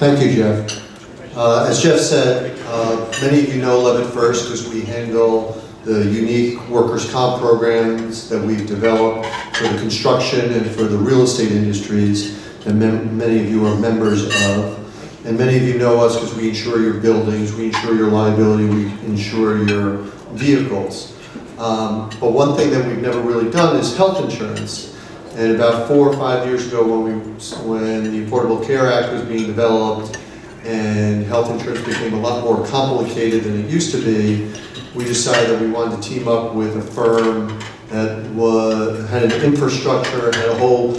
Thank you, Jeff. As Jeff said, many of you know Levitt First because we handle the unique workers' comp programs that we've developed for the construction and for the real estate industries, and many of you are members of. And many of you know us because we insure your buildings, we insure your liability, we insure your vehicles. But one thing that we've never really done is health insurance. And about 4 or 5 years ago when the Affordable Care Act was being developed and health insurance became a lot more complicated than it used to be, we decided that we wanted to team up with a firm that had an infrastructure, had a whole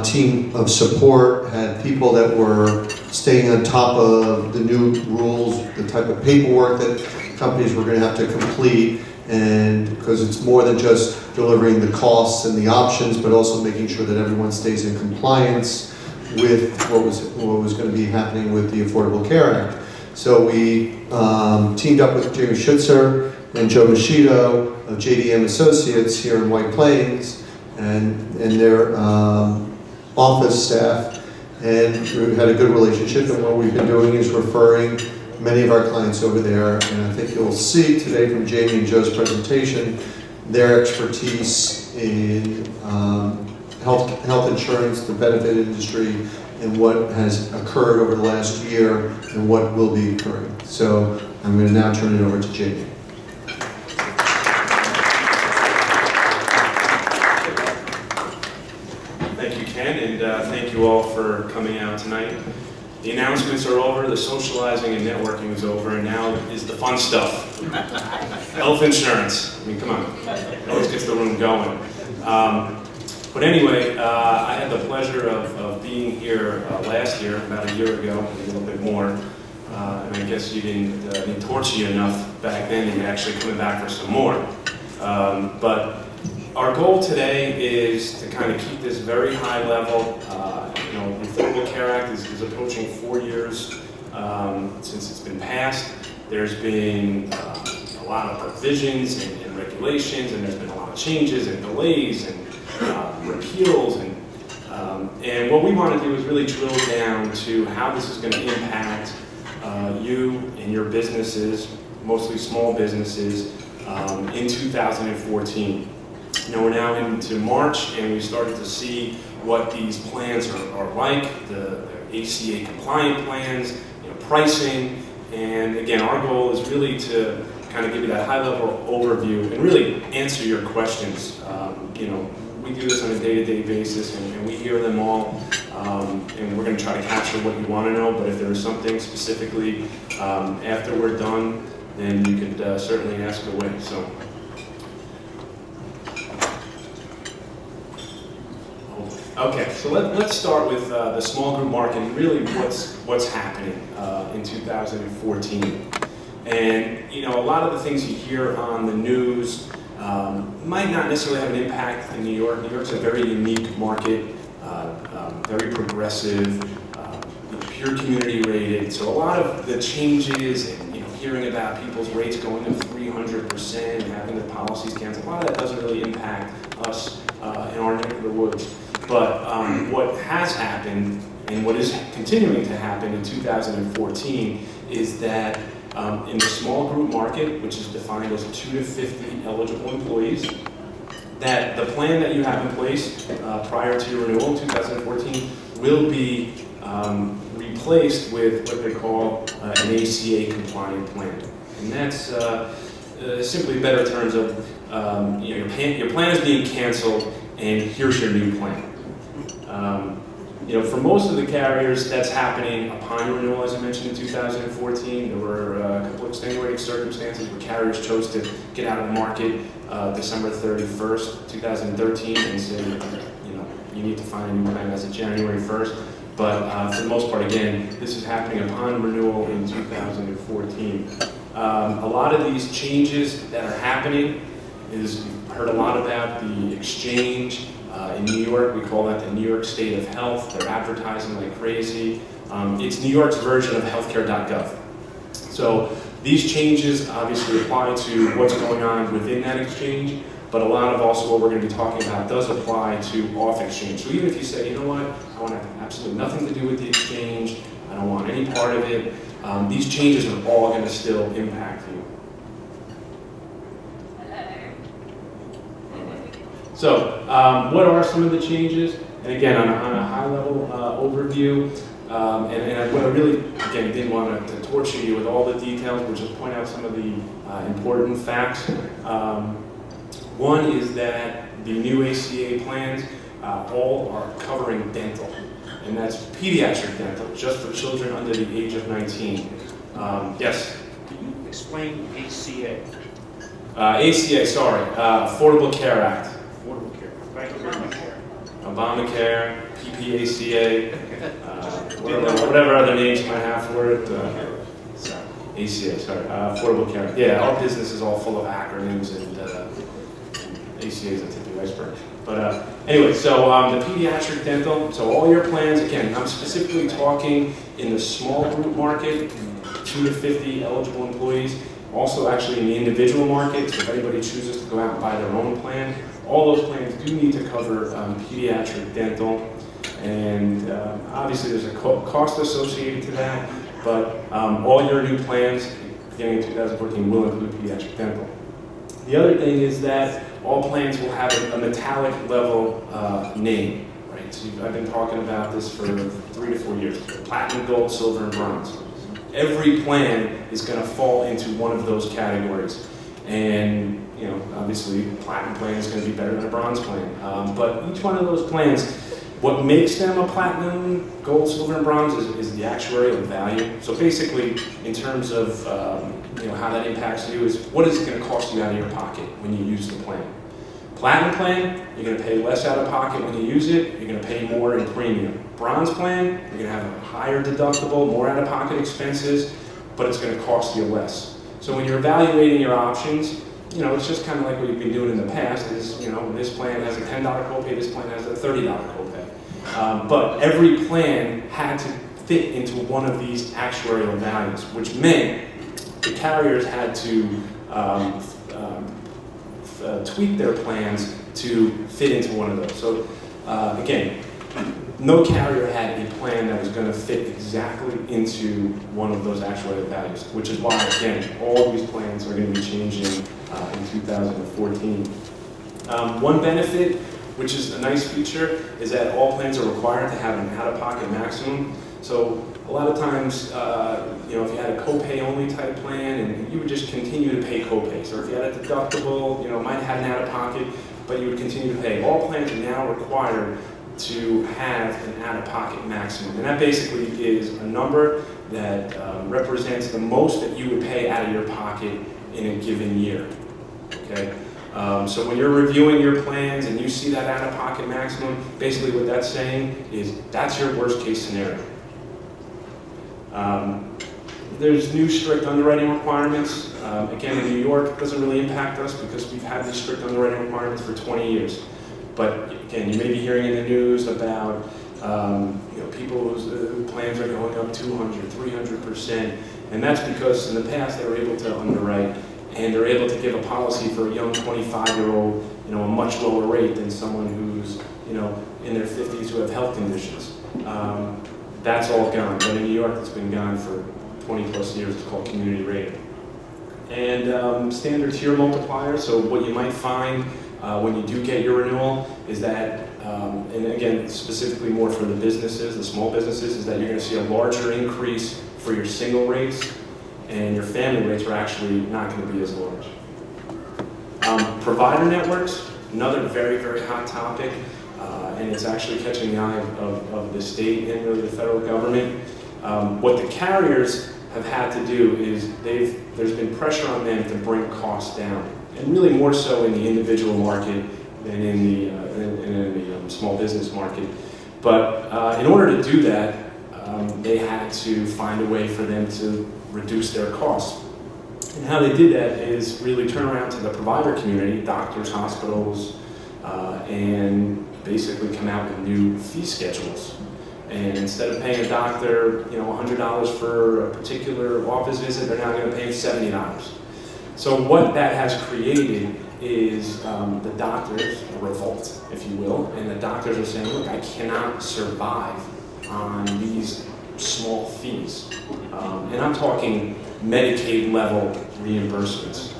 team of support, had people that were staying on top of the new rules, the type of paperwork that companies were going to have to complete, and because it's more than just delivering the costs and the options, but also making sure that everyone stays in compliance with what was going to be happening with the Affordable Care Act. So we teamed up with Jamie Schutzer and Joe Moschitto of JDM Associates here in White Plains and their office staff, and we've had a good relationship, and what we've been doing is referring many of our clients over there, and I think you'll see today from Jamie and Joe's presentation their expertise in health insurance, the benefit industry, and what has occurred over the last year and what will be occurring. So I'm going to now turn it over to Jamie. Thank you, Ken, and thank you all for coming out tonight. The announcements are over, the socializing and networking is over, and now is the fun stuff. Health insurance. I mean, come on. It always gets the room going. But anyway, I had the pleasure of being here last year, about a year ago, a little bit more. And I guess you didn't torture you enough back then, and you're actually coming back for some more. But our goal today is to kind of keep this very high level. The Affordable Care Act is approaching 4 years since it's been passed. There's been a lot of provisions and regulations, and there's been a lot of changes and delays and repeals. And what we want to do is really drill down to how this is going to impact you and your businesses, mostly small businesses, in 2014. We're now into March, and we started to see what these plans are like, the ACA compliant plans, pricing, and again, our goal is really to kind of give you that high-level overview and really answer your questions. We do this on a day-to-day basis, and we hear them all, and we're going to try to capture what you want to know, but if there is something specifically after we're done, then you could certainly ask away. Okay, so let's start with the small group market and really what's happening in 2014. And a lot of the things you hear on the news might not necessarily have an impact in New York. New York's a very unique market, very progressive, pure community rated. So a lot of the changes and hearing about people's rates going to 300%, having the policies canceled, a lot of that doesn't really impact us in our neck of the woods. But what has happened and what is continuing to happen in 2014 is that in the small group market, which is defined as 2 to 50 eligible employees, that the plan that you have in place prior to your renewal in 2014 will be replaced with what they call an ACA compliant plan. And that's simply better terms of your plan is being canceled and here's your new plan. For most of the carriers, that's happening upon renewal, as I mentioned, in 2014. There were a couple of extenuating circumstances where carriers chose to get out of the market December 31st, 2013, and say, you need to find a new plan as of January 1st. But for the most part, again, this is happening upon renewal in 2014. A lot of these changes that are happening is, we've heard a lot about the exchange. In New York, we call that the New York State of Health. They're advertising like crazy. It's New York's version of healthcare.gov. So these changes obviously apply to what's going on within that exchange, but a lot of also what we're going to be talking about does apply to off exchange. So even if you say, you know what, I want to have absolutely nothing to do with the exchange, I don't want any part of it. These changes are all going to still impact you. So, what are some of the changes? And again, on a high-level overview, what I really, again, didn't want to torture you with all the details, but just point out some of the important facts. One is that the new ACA plans all are covering dental, and that's pediatric dental, just for children under the age of 19. Yes? Can you explain ACA? ACA, sorry, Affordable Care Act. Affordable care. Thank you very much. Obamacare, PPACA, whatever other names you might have for it. ACA, sorry, Affordable Care. Yeah, our business is all full of acronyms and ACA is a tip of the iceberg. But anyway, so the pediatric dental, so all your plans, again, I'm specifically talking in the small group market, 2 to 50 eligible employees. Also actually in the individual market, so if anybody chooses to go out and buy their own plan, all those plans do need to cover pediatric dental. And obviously there's a cost associated to that, but all your new plans beginning in 2014 will include pediatric dental. The other thing is that all plans will have a metallic level name, right? So I've been talking about this for 3 to 4 years. Platinum, gold, silver, and bronze. Every plan is going to fall into one of those categories. And, you know, obviously, a platinum plan is going to be better than a bronze plan. But each one of those plans, what makes them a platinum, gold, silver, and bronze is the actuarial value. So basically, in terms of you know, how that impacts you is what is it going to cost you out of your pocket when you use the plan. Platinum plan, you're going to pay less out of pocket when you use it. You're going to pay more in premium. Bronze plan, you're going to have a higher deductible, more out of pocket expenses, but it's going to cost you less. So when you're evaluating your options, you know, it's just kind of like what you've been doing in the past is, you know, this plan has a $10 copay, this plan has a $30 copay. But every plan had to fit into one of these actuarial values, which meant the carriers had to tweak their plans to fit into one of those. So again, no carrier had a plan that was going to fit exactly into one of those actuarial values, which is why, again, all these plans are going to be changing in 2014. One benefit, which is a nice feature, is that all plans are required to have an out-of-pocket maximum. So a lot of times, you know, if you had a copay-only type plan, and you would just continue to pay copays, or if you had a deductible, you know, might have had an out-of-pocket, but you would continue to pay. All plans are now required to have an out-of-pocket maximum, and that basically is a number that represents the most that you would pay out of your pocket in a given year. Okay. So when you're reviewing your plans and you see that out-of-pocket maximum, basically what that's saying is that's your worst-case scenario. There's new strict underwriting requirements. Again, in New York, it doesn't really impact us because we've had these strict underwriting requirements for 20 years. But again, you may be hearing in the news about you know, people whose plans are going up 200, 300%, and that's because in the past they were able to underwrite and they're able to give a policy for a young 25-year-old, you know, a much lower rate than someone who's, you know, in their 50s who have health conditions. That's all gone. But in New York, it's been gone for 20 plus years. It's called community rate. And standard tier multiplier. So what you might find when you do get your renewal is that, and again, specifically more for the businesses, the small businesses, is that you're going to see a larger increase for your single rates, and your family rates are actually not going to be as large. Provider networks, another very, very hot topic, and it's actually catching the eye of the state and really the federal government. What the carriers have had to do is there's been pressure on them to bring costs down, and really more so in the individual market than in the small business market. But in order to do that, they had to find a way for them to reduce their costs. And how they did that is really turn around to the provider community, doctors, hospitals, and basically come out with new fee schedules. And instead of paying a doctor, you know, $100 for a particular office visit, they're now going to pay $70. So what that has created is the doctors, a revolt, if you will, and the doctors are saying, look, I cannot survive on these small fees. And I'm talking Medicaid level reimbursements.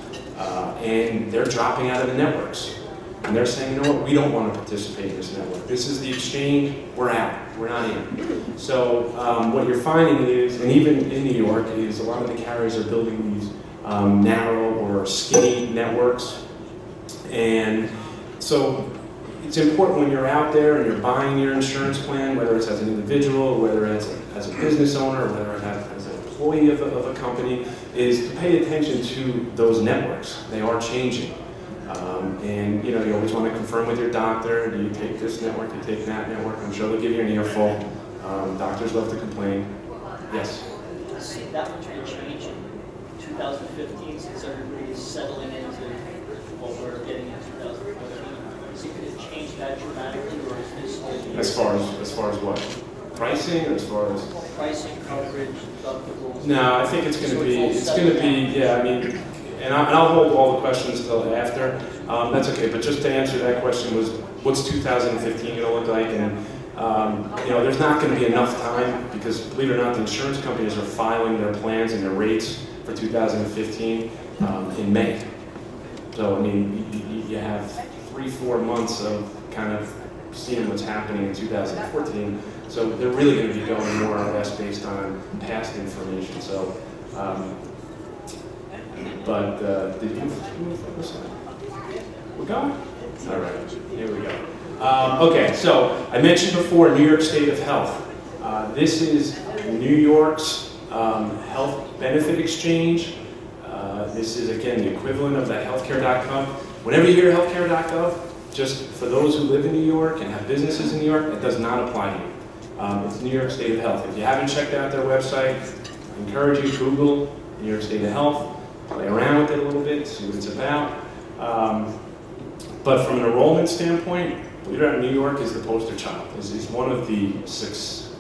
And they're dropping out of the networks. And they're saying, you know what, we don't want to participate in this network. This is the exchange, we're out, we're not in. So what you're finding is, and even in New York, is a lot of the carriers are building these narrow or skinny networks. And so it's important when you're out there and you're buying your insurance plan, whether it's as an individual, whether it's as a business owner, or whether it's as an employee of a company, is to pay attention to those networks. They are changing. And you know, you always want to confirm with your doctor, do you take this network, do you take that network? I'm sure they'll give you an earful. Doctors love to complain. Yes? See, that much will change in 2015 since everybody is settling into what we're getting in 2014. Is it going to change that dramatically, or is this all As far as what? Pricing, or as far as? Pricing, coverage, deductibles? No, I think it's going to be, yeah, I mean, and I'll hold all the questions till after. That's okay, but just to answer that question was, what's 2015 going to look like? And you know, there's not going to be enough time because, believe it or not, the insurance companies are filing their plans and their rates for 2015 in May. So, I mean, you have 3-4 months of kind of seeing what's happening in 2014. So they're really going to be going more or less based on past information. So, but did you focus on? We're going? All right, here we go. Okay, so I mentioned before New York State of Health. This is New York's health benefit exchange. This is, again, the equivalent of that healthcare.gov. Whenever you hear healthcare.gov, just for those who live in New York and have businesses in New York, it does not apply to you. It's New York State of Health. If you haven't checked out their website, I encourage you to Google New York State of Health, play around with it a little bit, see what it's about. But from an enrollment standpoint, believe it or not, New York is the poster child. This is one of the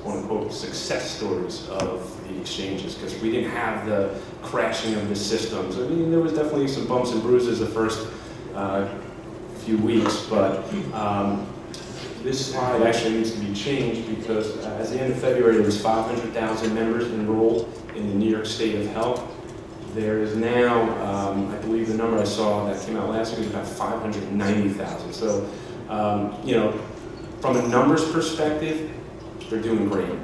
quote-unquote success stories of the exchanges, because we didn't have the crashing of the systems. I mean, there was definitely some bumps and bruises the first few weeks, but this slide actually needs to be changed because as the end of February, there was 500,000 members enrolled in the New York State of Health. There is now, I believe the number I saw that came out last week was about 590,000. So, you know, from a numbers perspective, they're doing great.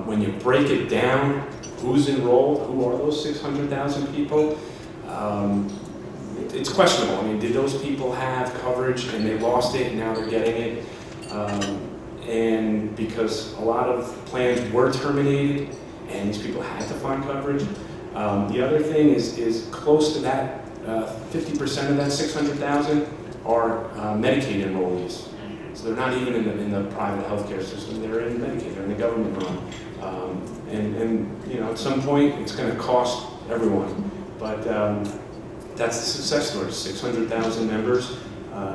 When you break it down, who's enrolled, who are those 600,000 people, it's questionable. I mean, did those people have coverage and they lost it and now they're getting it? And because a lot of plans were terminated and these people had to find coverage. The other thing is close to that, 50% of that 600,000 are Medicaid enrollees. So they're not even in the private healthcare system, they're in Medicaid, they're in the government run. And you know, at some point, it's going to cost everyone. But that's the success story, 600,000 members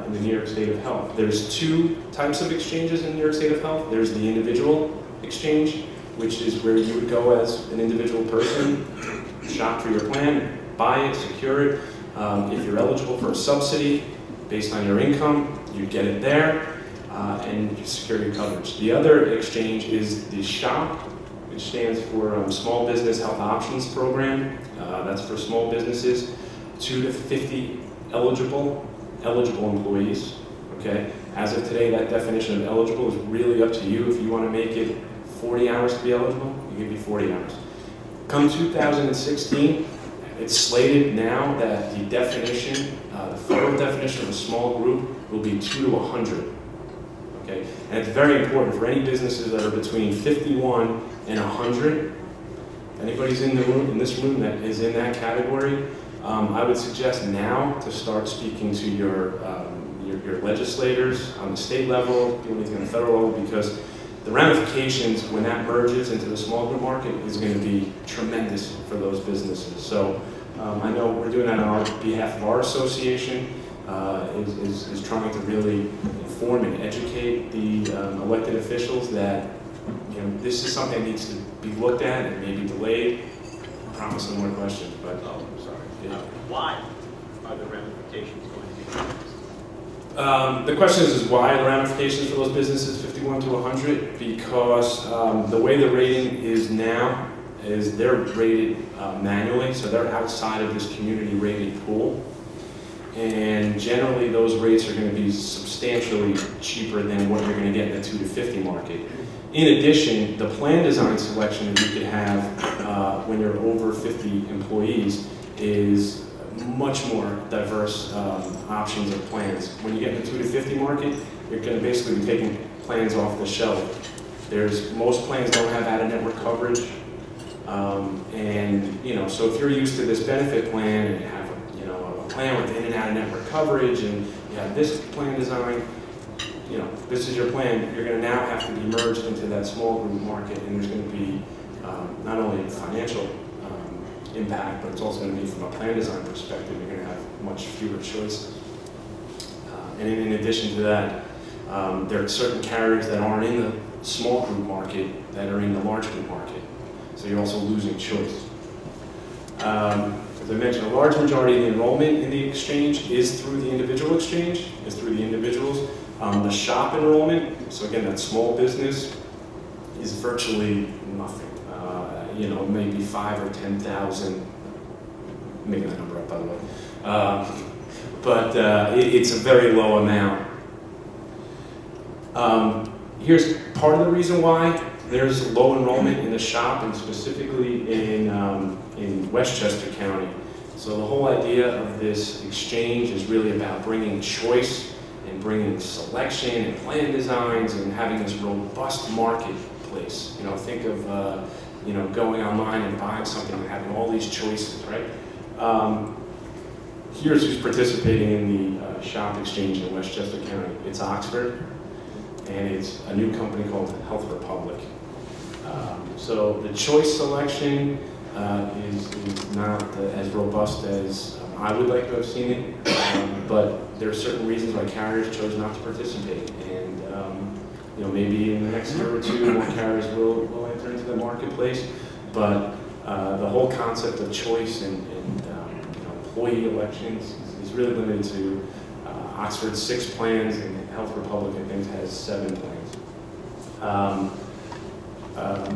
in the New York State of Health. There's two types of exchanges in New York State of Health. There's the individual exchange, which is where you would go as an individual person, shop for your plan, buy it, secure it. If you're eligible for a subsidy based on your income, you get it there, and you secure your coverage. The other exchange is the SHOP, which stands for Small Business Health Options Program. That's for small businesses, 2 to 50 eligible employees. Okay. As of today, that definition of eligible is really up to you. If you want to make it 40 hours to be eligible, you give you 40 hours. Come 2016, it's slated now that the definition, the federal definition of a small group will be 2 to 100. Okay, and it's very important for any businesses that are between 51 and 100. If anybody's in the room, in this room that is in that category, I would suggest now to start speaking to your legislators on the state level, on the federal level, because the ramifications when that merges into the small group market is going to be tremendous for those businesses. So I know we're doing that on behalf of our association, is trying to really inform and educate the elected officials that, you know, this is something that needs to be looked at and maybe delayed. I promise no more questions, but Oh, I'm sorry. yeah. Why are the ramifications going to be tremendous? The question is why the ramifications for those businesses 51 to 100? Because the way the rating is now is they're rated manually, so they're outside of this community rated pool. And generally those rates are going to be substantially cheaper than what you're going to get in the 2 to 50 market. In addition, the plan design selection that you could have when you're over 50 employees is much more diverse options of plans. When you get in the 2 to 50 market, you're going to basically be taking plans off the shelf. Most plans don't have out-of-network coverage, and so if you're used to this benefit plan and you have a plan with in and out-of-network coverage, and you have this plan design, this is your plan. You're going to now have to be merged into that small group market, and there's going to be not only a financial impact, but it's also going to be from a plan design perspective. You're going to have much fewer choices. And in addition to that, there are certain carriers that aren't in the small group market that are in the large group market. So you're also losing choice. As I mentioned, a large majority of the enrollment in the exchange is through the individual exchange, is through the individuals. The shop enrollment, so again, that small business, is virtually nothing. Maybe 5 or 10,000, making that number up by the way. But it's a very low amount. Here's part of the reason why there's low enrollment in the shop, and specifically in Westchester County. So the whole idea of this exchange is really about bringing choice and bringing selection and plan designs and having this robust marketplace. Think of going online and buying something and having all these choices, right? Here's who's participating in the shop exchange in Westchester County. It's Oxford, and it's a new company called Health Republic. So the choice selection is not as robust as I would like to have seen it, but there are certain reasons why carriers chose not to participate, and maybe in the next year or two more carriers will enter into the marketplace, but the whole concept of choice and employee elections is really limited to Oxford's 6 plans, and Health Republic, I think, has 7 plans.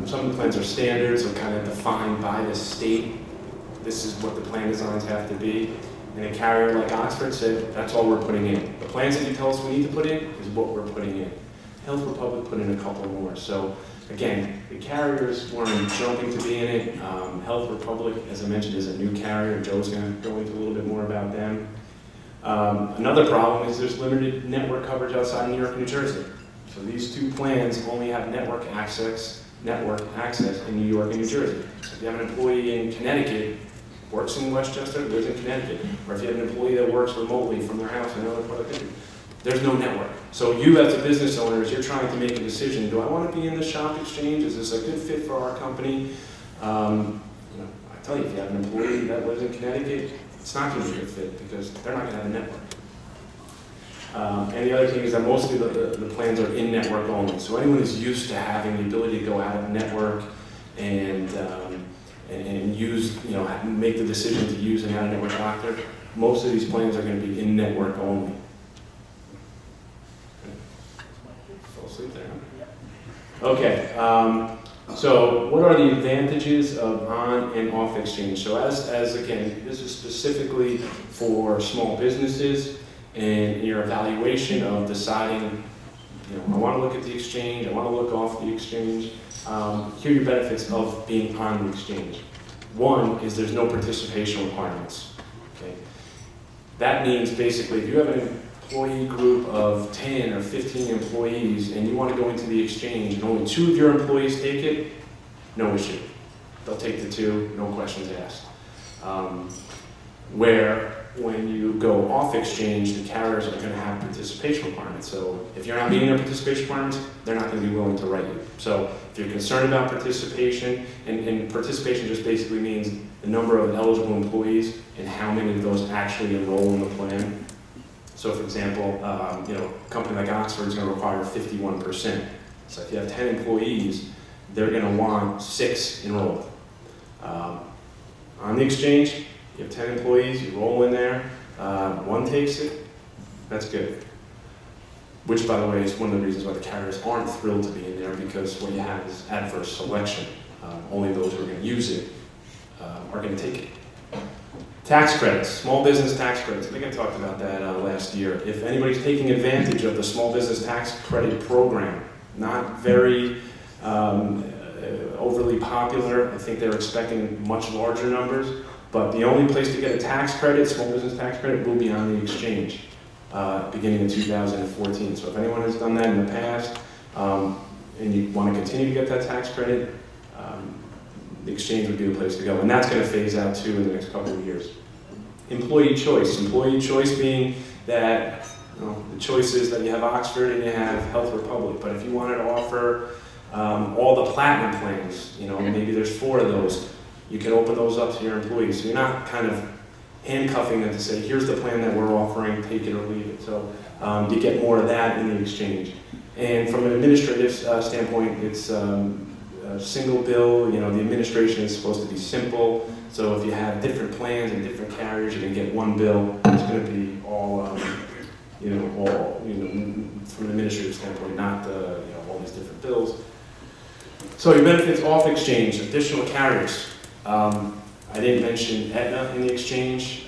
Some of the plans are standard, so kind of defined by the state. This is what the plan designs have to be. And a carrier like Oxford said, that's all we're putting in. The plans that you tell us we need to put in is what we're putting in. Health Republic put in a couple more. So again, the carriers weren't jumping to be in it. Health Republic, as I mentioned, is a new carrier. Joe's going to go into a little bit more about them. Another problem is there's limited network coverage outside of New York and New Jersey. So these 2 plans only have network access in New York and New Jersey. So if you have an employee in Connecticut, works in Westchester, lives in Connecticut, or if you have an employee that works remotely from their house in another part of the country, there's no network. So you as a business owner, as you're trying to make a decision, do I want to be in the shop exchange? Is this a good fit for our company? I tell you, if you have an employee that lives in Connecticut, it's not going to be a good fit because they're not going to have a network. And the other thing is that mostly the plans are in-network only. So anyone who's used to having the ability to go out of network and use, make the decision to use an out-of-network doctor, most of these plans are going to be in-network only. Fall asleep there, huh? Okay. So what are the advantages of on and off exchange? So as again, this is specifically for small businesses. And your evaluation of deciding, I want to look at the exchange, I want to look off the exchange. Here are your benefits of being on the exchange. One is there's no participation requirements. Okay? That means basically if you have an employee group of 10 or 15 employees and you want to go into the exchange and only 2 of your employees take it, no issue. They'll take the 2, no questions asked. Where when you go off exchange, the carriers are going to have participation requirements. So if you're not meeting their participation requirements, they're not going to be willing to write you. So if you're concerned about participation, and participation just basically means the number of eligible employees and how many of those actually enroll in the plan. So for example, a company like Oxford is going to require 51%. So if you have 10 employees, they're going to want 6 enrolled. On the exchange, you have 10 employees, you roll in there, 1 takes it, that's good. which, by the way, is one of the reasons why the carriers aren't thrilled to be in there, because what you have is adverse selection. Only those who are going to use it are going to take it. Tax credits, small business tax credits. I think I talked about that last year. If anybody's taking advantage of the small business tax credit program, not very overly popular. I think they're expecting much larger numbers, but the only place to get a tax credit, small business tax credit, will be on the exchange beginning in 2014. So if anyone has done that in the past and you want to continue to get that tax credit, the exchange would be the place to go. And that's going to phase out too in the next couple of years. Employee choice. Employee choice being that the choice is that you have Oxford and you have Health Republic. But if you wanted to offer all the platinum plans, maybe there's 4 of those, you can open those up to your employees. So you're not kind of handcuffing them to say, here's the plan that we're offering, take it or leave it. So you get more of that in the exchange. And from an administrative standpoint, it's a single bill. The administration is supposed to be simple. So if you have different plans and different carriers, you can get one bill. It's going to be all, from an administrative standpoint, not all these different bills. So your benefits off exchange, additional carriers. I didn't mention Aetna in the exchange.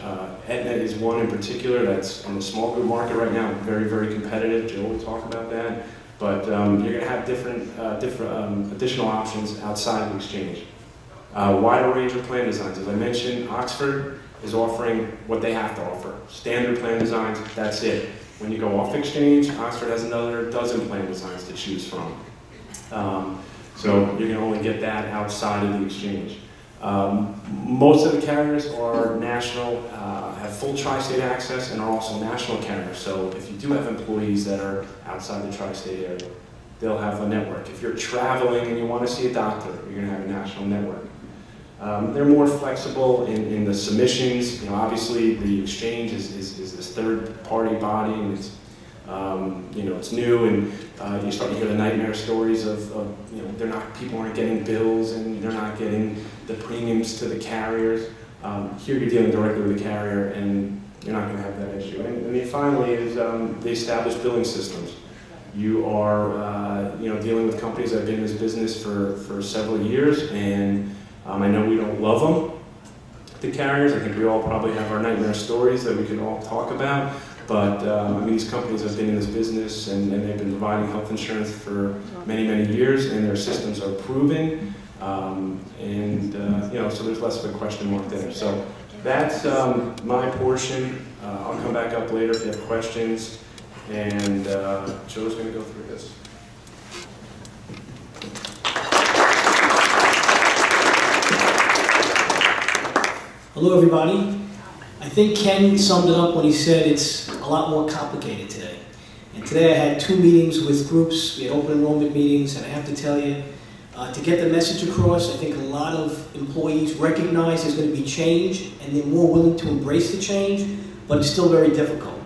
Aetna is one in particular that's on the small group market right now, very, very competitive. Joe will talk about that. But you're going to have different additional options outside of the exchange. Wider range of plan designs. As I mentioned, Oxford is offering what they have to offer. Standard plan designs, that's it. When you go off exchange, Oxford has another dozen plan designs to choose from. So you're going to only get that outside of the exchange. Most of the carriers are national, have full tri-state access, and are also national carriers. So if you do have employees that are outside the tri-state area, they'll have a network. If you're traveling and you want to see a doctor, you're going to have a national network. They're more flexible in the submissions. Obviously the exchange is this third-party body, and it's it's new, and you start to hear the nightmare stories of people aren't getting bills and they're not getting the premiums to the carriers. Here you're dealing directly with the carrier, and you're not going to have that issue. And then finally is the established billing systems. You are dealing with companies that have been in this business for several years, and I know we don't love them, the carriers. I think we all probably have our nightmare stories that we can all talk about. But these companies have been in this business and they've been providing health insurance for many, many years, and their systems are proving. So there's less of a question mark there. So that's my portion. I'll come back up later if you have questions. And Joe's going to go through this. Hello, everybody. I think Ken summed it up when he said it's a lot more complicated today. And today I had 2 meetings with groups. We had open enrollment meetings, and I have to tell you, to get the message across, I think a lot of employees recognize there's going to be change, and they're more willing to embrace the change, but it's still very difficult.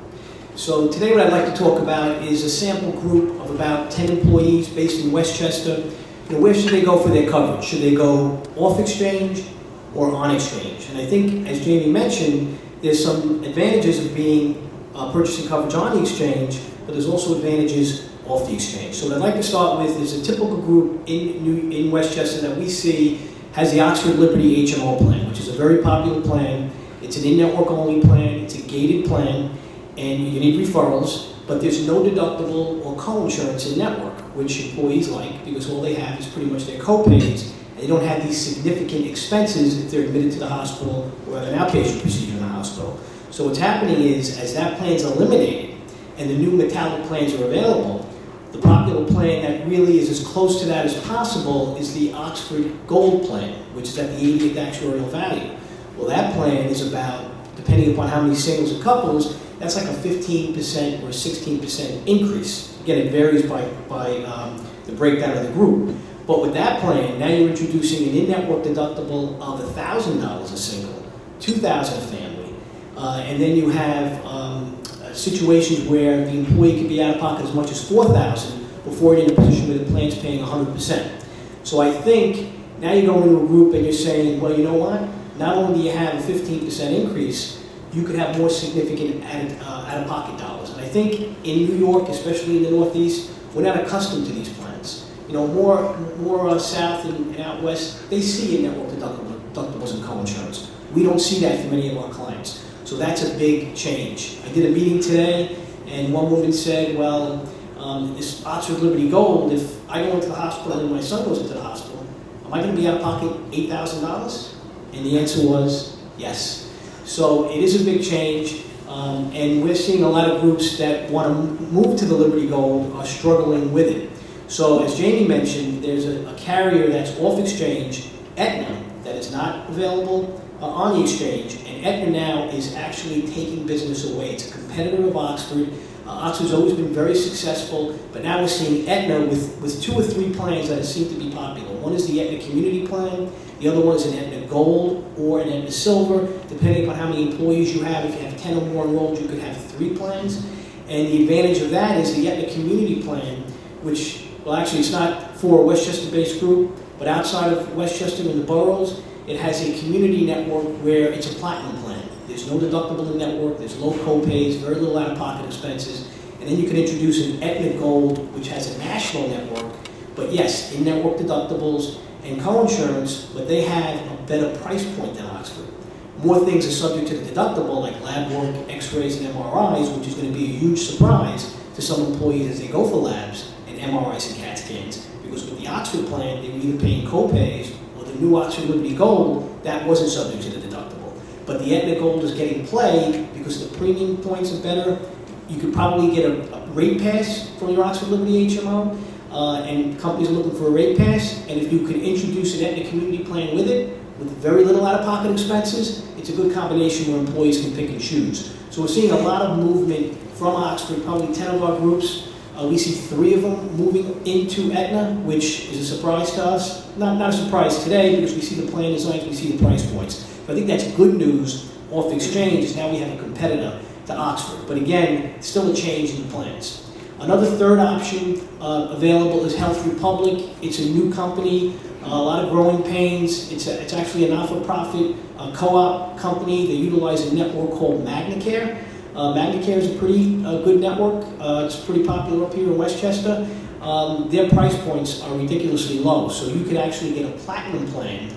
So today what I'd like to talk about is a sample group of about 10 employees based in Westchester. Where should they go for their coverage? Should they go off exchange or on exchange? And I think, as Jamie mentioned, there's some advantages of being purchasing coverage on the exchange, but there's also advantages off the exchange. So what I'd like to start with is a typical group in Westchester that we see has the Oxford Liberty HMO plan, which is a very popular plan. It's an in-network only plan, it's a gated plan, and you need referrals, but there's no deductible or co-insurance in network, which employees like, because all they have is pretty much their co-pays. They don't have these significant expenses if they're admitted to the hospital or an outpatient procedure in the hospital. So what's happening is, as that plan's eliminated and the new metallic plans are available, the popular plan that really is as close to that as possible is the Oxford Gold plan, which is at the 80th actuarial value. Well, that plan is about, depending upon how many singles and couples, that's like a 15% or 16% increase. Again, it varies by the breakdown of the group. But with that plan, now you're introducing an in-network deductible of $1,000 a single, $2,000 a family, and then you have situations where the employee could be out of pocket as much as $4,000 before you're in a position where the plan's paying 100%. So I think now you go into a group and you're saying, well, you know what? Not only do you have a 15% increase, you could have more significant out-of-pocket dollars. And I think in New York, especially in the Northeast, we're not accustomed to these plans. You know, more south and out west, they see a network deductibles and co-insurance. We don't see that for many of our clients. So that's a big change. I did a meeting today, and one woman said, well, this Oxford Liberty Gold, if I go into the hospital and my son goes into the hospital, am I going to be out of pocket $8,000? And the answer was yes. So it is a big change, and we're seeing a lot of groups that want to move to the Liberty Gold are struggling with it. So as Jamie mentioned, there's a carrier that's off exchange, Aetna, that is not available on the exchange, and Aetna now is actually taking business away. It's a competitor of Oxford. Oxford's always been very successful, but now we're seeing Aetna with 2 or 3 plans that seem to be popular. One is the Aetna Community Plan, the other one is an Aetna Gold or an Aetna Silver, depending upon how many employees you have. If you have 10 or more enrolled, you could have 3 plans. And the advantage of that is the Aetna Community Plan, which, well, actually it's not for a Westchester-based group, but outside of Westchester and the boroughs, it has a community network where it's a platinum plan. There's no deductible in the network, there's low co-pays, very little out-of-pocket expenses, and then you can introduce an Aetna Gold, which has a national network, but yes, in-network deductibles and co-insurance, but they have a better price point than Oxford. More things are subject to the deductible, like lab work, x-rays, and MRIs, which is going to be a huge surprise to some employees as they go for labs and MRIs and CAT scans, because with the Oxford plan, they were either paying co-pays, or the new Oxford Liberty Gold, that wasn't subject to the deductible. But the Aetna Gold is getting play because the premium points are better. You could probably get a rate pass from your Oxford Liberty HMO, and companies are looking for a rate pass. And if you could introduce an Aetna Community Plan with it, with very little out-of-pocket expenses, it's a good combination where employees can pick and choose. So we're seeing a lot of movement from Oxford, probably 10 of our groups. We see 3 of them moving into Aetna, which is a surprise to us. Not a surprise today, because we see the plan designs, we see the price points. But I think that's good news off exchange, is now we have a competitor to Oxford. But again, still a change in the plans. Another third option available is Health Republic. It's a new company, a lot of growing pains. It's actually a not-for-profit co-op company. They utilize a network called MagnaCare. MagnaCare is a pretty good network. It's pretty popular up here in Westchester. Their price points are ridiculously low, so you could actually get a platinum plan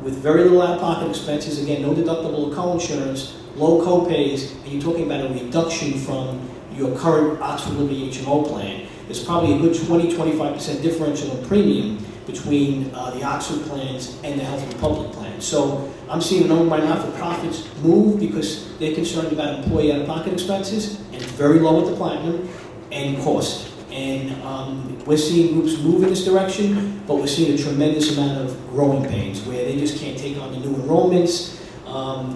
with very little out-of-pocket expenses. Again, no deductible or co-insurance, low co-pays, and you're talking about a reduction from your current Oxford Liberty HMO plan. There's probably a good 20-25% differential in premium between the Oxford plans and the Health Republic plan. So I'm seeing a number of my not-for-profits move because they're concerned about employee out-of-pocket expenses, and it's very low at the platinum, and cost. And we're seeing groups move in this direction, but we're seeing a tremendous amount of growing pains where they just can't take on the new enrollments.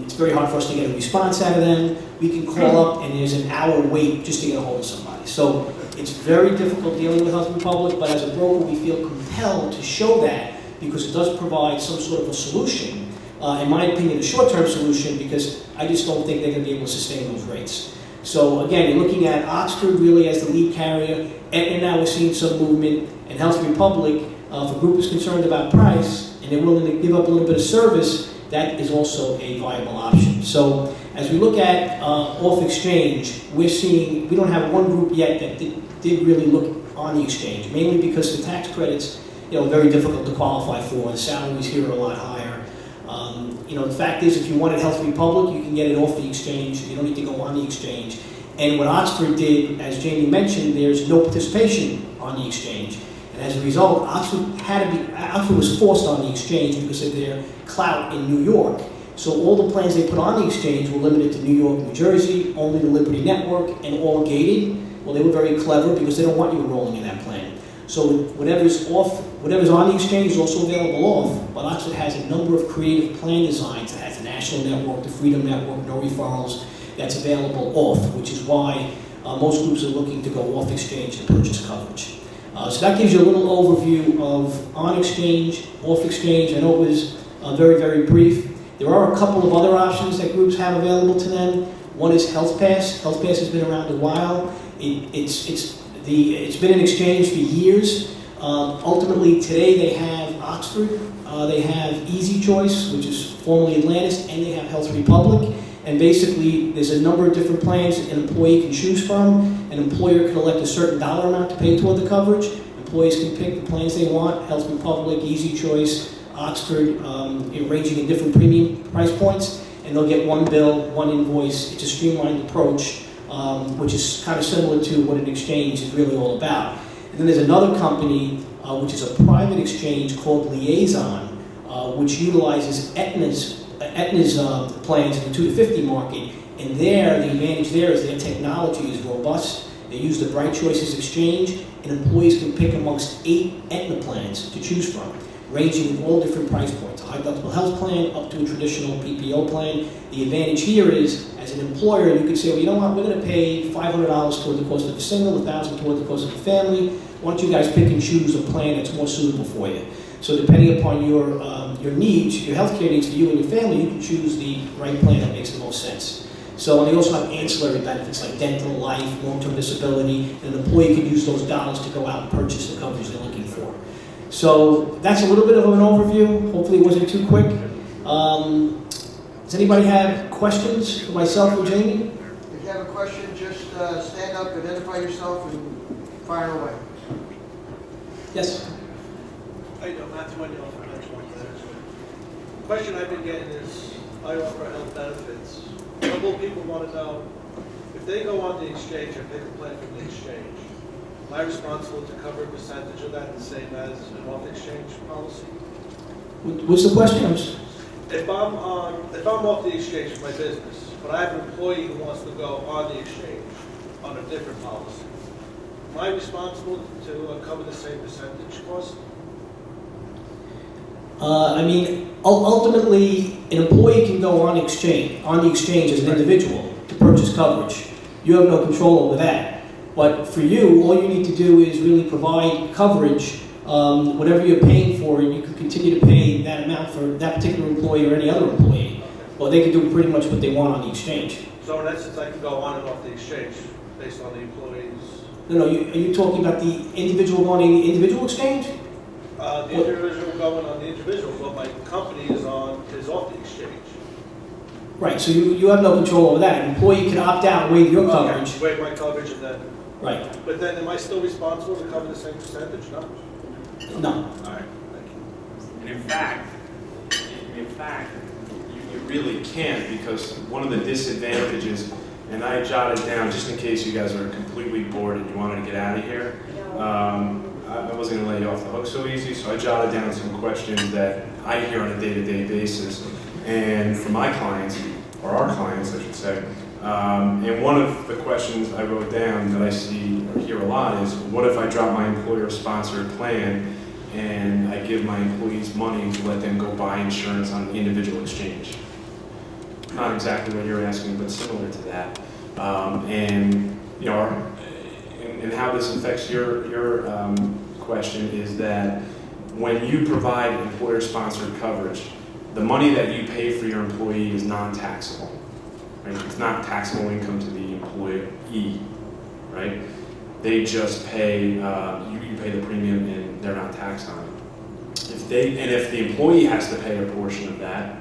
It's very hard for us to get a response out of them. We can call up and there's an hour wait just to get a hold of somebody. So it's very difficult dealing with Health Republic, but as a broker we feel compelled to show that because it does provide some sort of a solution. In my opinion, a short-term solution, because I just don't think they're going to be able to sustain those rates. So again, you're looking at Oxford really as the lead carrier, and now we're seeing some movement, and Health Republic, if a group is concerned about price and they're willing to give up a little bit of service, that is also a viable option. So as we look at off exchange, we're seeing, we don't have one group yet that did really look on the exchange, mainly because the tax credits, are very difficult to qualify for. The salaries here are a lot higher. The fact is, if you wanted Health Republic, you can get it off the exchange. You don't need to go on the exchange. And what Oxford did, as Jamie mentioned, there's no participation on the exchange. And as a result, Oxford was forced on the exchange because of their clout in New York. So all the plans they put on the exchange were limited to New York, New Jersey, only the Liberty Network, and all gated. Well, they were very clever because they don't want you enrolling in that plan. So whatever's on the exchange is also available off, but Oxford has a number of creative plan designs that has the National Network, the Freedom Network, no referrals, that's available off, which is why most groups are looking to go off exchange and purchase coverage. So that gives you a little overview of on exchange, off exchange. I know it was very, very brief. There are a couple of other options that groups have available to them. One is Health Pass. Health Pass has been around a while. It's been in exchange for years. Ultimately, today they have Oxford, they have Easy Choice, which is formerly Atlantis, and they have Health Republic. And basically, there's a number of different plans an employee can choose from. An employer can elect a certain dollar amount to pay toward the coverage. Employees can pick the plans they want, Health Republic, Easy Choice, Oxford, ranging in different premium price points. And they'll get one bill, one invoice. It's a streamlined approach, which is kind of similar to what an exchange is really all about. And then there's another company, which is a private exchange called Liaison, which utilizes Aetna's plans in the 2 to 50 market. And there, the advantage there is their technology is robust. They use the Bright Choices Exchange, and employees can pick amongst 8 Aetna plans to choose from, ranging in all different price points. A high deductible health plan up to a traditional PPO plan. The advantage here is, as an employer, you could say, well, you know what, we're going to pay $500 toward the cost of a single, $1,000 toward the cost of a family. Why don't you guys pick and choose a plan that's more suitable for you? So depending upon your needs, your healthcare needs for you and your family, you can choose the right plan that makes the most sense. So and they also have ancillary benefits like dental, life, long-term disability, and an employee can use those dollars to go out and purchase the coverage they're looking for. So that's a little bit of an overview. Hopefully it wasn't too quick. Does anybody have questions for myself or Jamie? If you have a question, just stand up, identify yourself, and fire away. Yes. How you doing? Matthew Wendell from Benchmark Management. The question I've been getting is, I offer health benefits. A couple of people want to know, if they go on the exchange and pick a plan from the exchange, am I responsible to cover a percentage of that the same as an off-exchange policy? What's the question? If I'm off the exchange for my business, but I have an employee who wants to go on the exchange on a different policy, am I responsible to cover the same percentage cost? I mean, ultimately, an employee can go on the exchange as an individual to purchase coverage. You have no control over that. But for you, all you need to do is really provide coverage. Whatever you're paying for, you can continue to pay that amount for that particular employee or any other employee. Well, they can do pretty much what they want on the exchange. So in essence, I can go on and off the exchange based on the employees? No, are you talking about the individual going on the individual exchange? The individual going on the individual, but my company is off the exchange. Right, so you have no control over that. An employee can opt out, waive your coverage. Okay, waive my coverage and then. Right. But then am I still responsible to cover the same percentage? No? No. All right, thank you. And in fact, you really can't, because one of the disadvantages, and I jotted down just in case you guys are completely bored and you wanted to get out of here. I wasn't going to let you off the hook so easy, so I jotted down some questions that I hear on a day-to-day basis, and for my clients, or our clients, I should say. And one of the questions I wrote down that I see or hear a lot is, what if I drop my employer-sponsored plan and I give my employees money to let them go buy insurance on the individual exchange? Not exactly what you're asking, but similar to that. And you know, and how this affects your question is that when you provide employer-sponsored coverage, the money that you pay for your employee is non-taxable. Right? It's not taxable income to the employee, right? They just pay, you pay the premium and they're not taxed on it. If the employee has to pay a portion of that,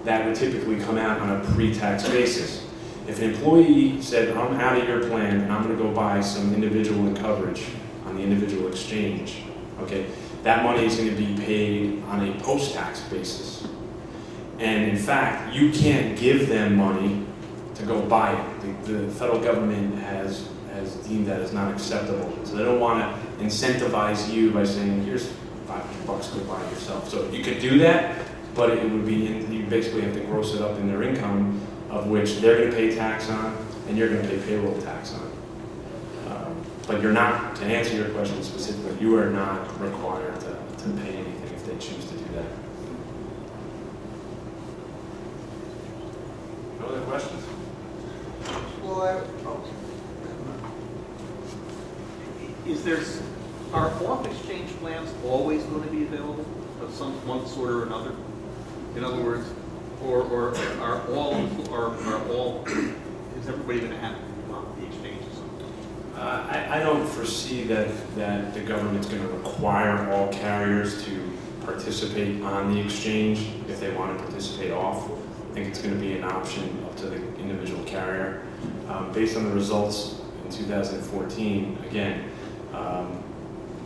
that would typically come out on a pre-tax basis. If an employee said, I'm out of your plan and I'm going to go buy some individual coverage on the individual exchange, okay, that money is going to be paid on a post-tax basis. And in fact, you can't give them money to go buy it. The federal government has deemed that as not acceptable. So they don't want to incentivize you by saying, here's $500, go buy it yourself. So you could do that, but it would be, you basically have to gross it up in their income, of which they're going to pay tax on, and you're going to pay payroll tax on. But you're not, to answer your question specifically, you are not required to pay anything if they choose to do that. No other questions? Well, are off-exchange plans always going to be available of some one sort or another? In other words, or is everybody going to have the exchange or something? I don't foresee that the government's going to require all carriers to participate on the exchange if they want to participate off. I think it's going to be an option up to the individual carrier. Based on the results in 2014, again,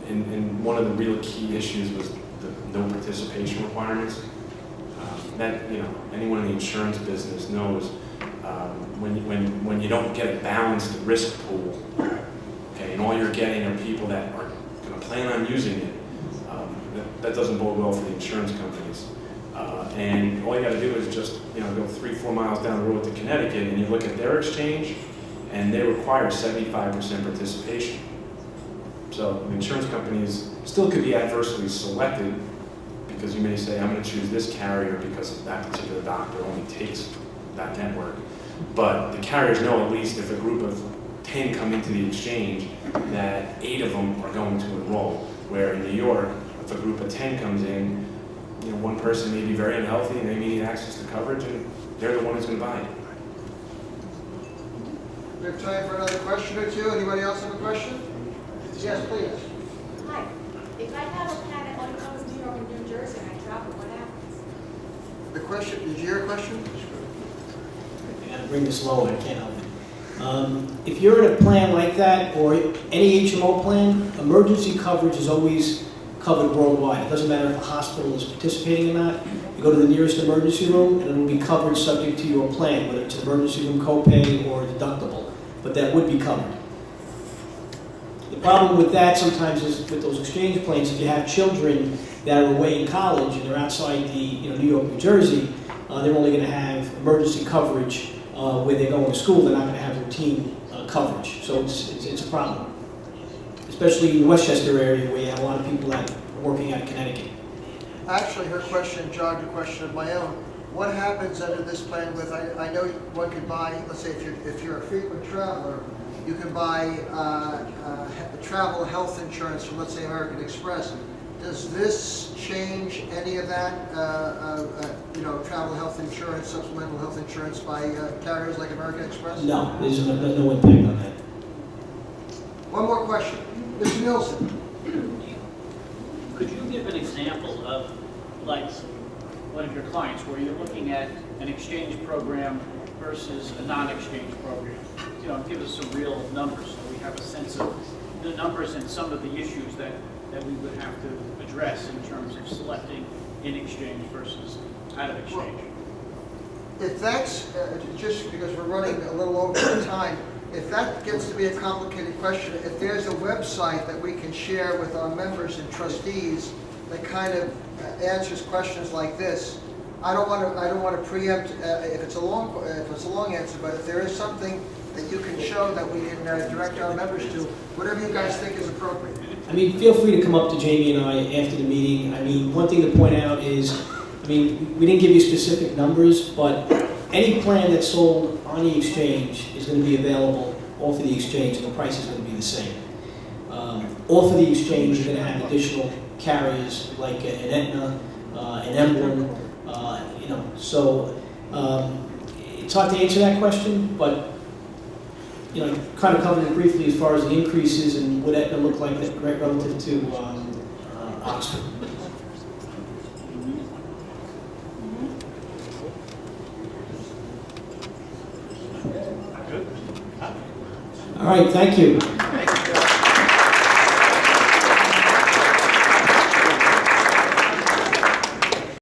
and one of the real key issues was the no participation requirements. That, you know, anyone in the insurance business knows when you don't get a balanced risk pool, okay, and all you're getting are people that are going to plan on using it, that doesn't bode well for the insurance companies. And all you got to do is just, you know, go 3-4 miles down the road to Connecticut, and you look at their exchange, and they require 75% participation. So the insurance companies still could be adversely selected, because you may say, I'm going to choose this carrier because that particular doctor only takes that network. But the carriers know, at least if a group of 10 come into the exchange, that 8 of them are going to enroll. Where in New York, if a group of 10 comes in, you know, one person may be very unhealthy and they may need access to coverage, and they're the one who's going to buy it. We have time for another question or two. Anybody else have a question? Yes, please. Hi. If I have a plan that only covers New York and New Jersey and I travel, what happens? The question, did you hear a question? I gotta bring this lower, I can't help it. If you're in a plan like that, or any HMO plan, emergency coverage is always covered worldwide. It doesn't matter if a hospital is participating or not. You go to the nearest emergency room, and it will be covered subject to your plan, whether it's an emergency room copay or deductible, but that would be covered. The problem with that sometimes is with those exchange plans, if you have children that are away in college and they're outside the New York, New Jersey, they're only going to have emergency coverage where they're going to school. They're not going to have routine coverage. So it's a problem, especially in the Westchester area where you have a lot of people that are working out of Connecticut. Actually, her question jogged a question of my own. What happens under this plan with, I know one can buy, let's say if you're a frequent traveler, you can buy travel health insurance from, let's say, American Express. Does this change any of that, travel health insurance, supplemental health insurance by carriers like American Express? No, there's no impact on that. One more question. Mr. Nielsen. Could you give an example of, like, one of your clients where you're looking at an exchange program versus a non-exchange program? You know, give us some real numbers so we have a sense of the numbers and some of the issues that we would have to address in terms of selecting in exchange versus out of exchange. Well, if that's, just because we're running a little over the time, if that gets to be a complicated question, if there's a website that we can share with our members and trustees that kind of answers questions like this, I don't want to preempt if it's a long answer, but if there is something that you can show that we can direct our members to, whatever you guys think is appropriate. I mean, feel free to come up to Jamie and I after the meeting. I mean, one thing to point out is, I mean, we didn't give you specific numbers, but any plan that's sold on the exchange is going to be available off of the exchange, and the price is going to be the same. Off of the exchange, you're going to have additional carriers like an Aetna, an Emblem, So it's hard to answer that question, but kind of covered it briefly as far as the increases and what Aetna looked like relative to Oxford. All right, thank you.